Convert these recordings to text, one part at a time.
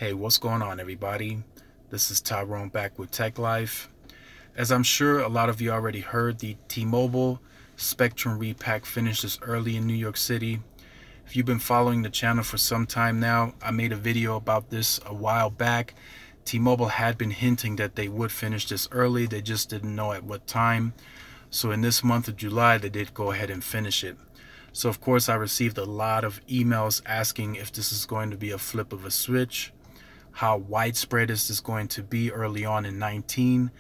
Hey, what's going on, everybody? This is Tyrone back with Tech Life. As I'm sure a lot of you already heard, the T-Mobile Spectrum Repack finishes early in New York City. If you've been following the channel for some time now, I made a video about this a while back. T-Mobile had been hinting that they would finish this early, they just didn't know at what time. So in this month of July, they did go ahead and finish it. So of course I received a lot of emails asking if this is going to be a flip of a switch. How widespread is this going to be early on in 19?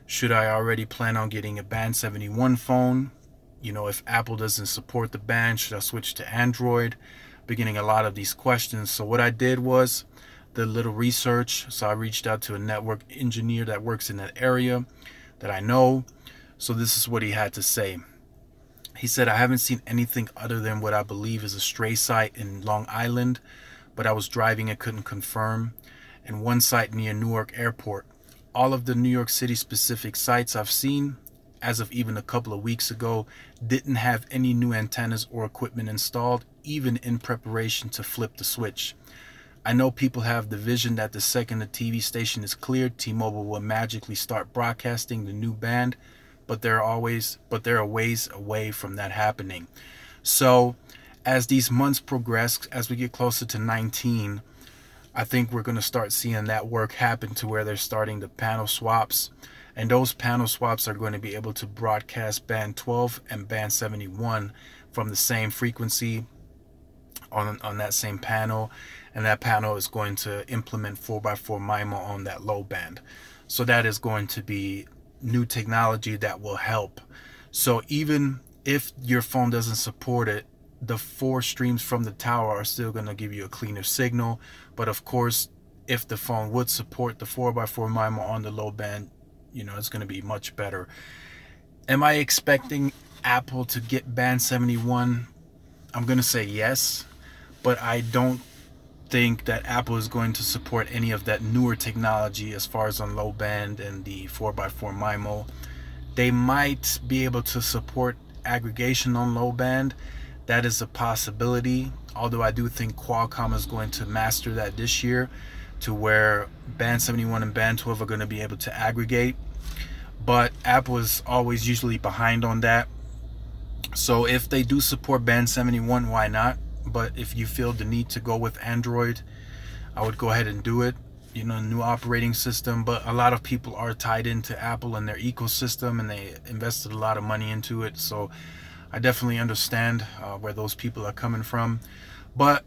Should I already plan on getting a Band 71 phone? If Apple doesn't support the band, should I switch to Android? Beginning a lot of these questions. So what I did was the little research. So I reached out to a network engineer that works in that area that I know. So this is what he had to say. He said, I haven't seen anything other than what I believe is a stray site in Long Island, but I was driving and couldn't confirm, and one site near Newark Airport. All of the New York City specific sites I've seen, as of even a couple of weeks ago, didn't have any new antennas or equipment installed, even in preparation to flip the switch. I know people have the vision that the second the TV station is cleared, T-Mobile will magically start broadcasting the new band, but there are ways away from that happening. So as these months progress, as we get closer to 19, I think we're going to start seeing that work happen to where they're starting the panel swaps. And those panel swaps are going to be able to broadcast band 12 and band 71 from the same frequency on that same panel. And that panel is going to implement 4x4 MIMO on that low band. So that is going to be new technology that will help. So even if your phone doesn't support it, the 4 streams from the tower are still going to give you a cleaner signal. But of course, if the phone would support the 4x4 MIMO on the low band, it's going to be much better. Am I expecting Apple to get band 71? I'm going to say yes, but I don't think that Apple is going to support any of that newer technology as far as on low band and the 4x4 MIMO. They might be able to support aggregation on low band. That is a possibility, although I do think Qualcomm is going to master that this year to where band 71 and band 12 are going to be able to aggregate. But Apple is always usually behind on that. So if they do support band 71, why not? But if you feel the need to go with Android, I would go ahead and do it. New operating system, but a lot of people are tied into Apple and their ecosystem, and they invested a lot of money into it. So I definitely understand where those people are coming from, but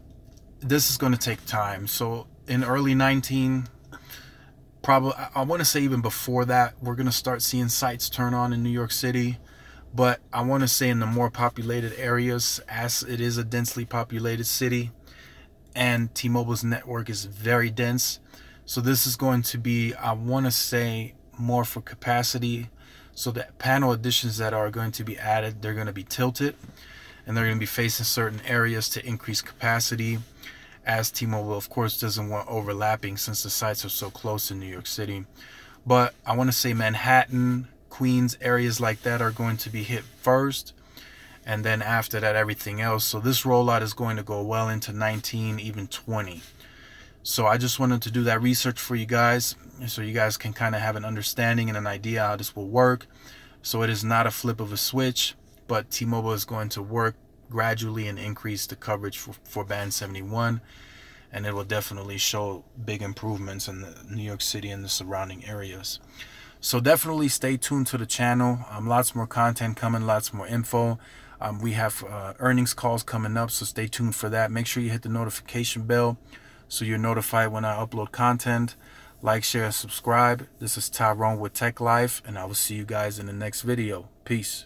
this is going to take time. So in early 19, probably, I want to say even before that, we're going to start seeing sites turn on in New York City. But I want to say in the more populated areas, as it is a densely populated city, and T-Mobile's network is very dense. So this is going to be, I want to say, more for capacity. So the panel additions that are going to be added, they're going to be tilted, and they're going to be facing certain areas to increase capacity, as T-Mobile, of course, doesn't want overlapping since the sites are so close in New York City. But I want to say Manhattan, Queens, areas like that are going to be hit first, and then after that, everything else. So this rollout is going to go well into 19, even 20. So I just wanted to do that research for you guys, so you guys can kind of have an understanding and an idea how this will work. So it is not a flip of a switch, but T-Mobile is going to work gradually and increase the coverage for band 71, and it will definitely show big improvements in the New York City and the surrounding areas. So definitely stay tuned to the channel. Lots more content coming, lots more info. We have earnings calls coming up, so stay tuned for that. Make sure you hit the notification bell so you're notified when I upload content. Like, share, and subscribe. This is Tyrone with Tech Life, and I will see you guys in the next video. Peace.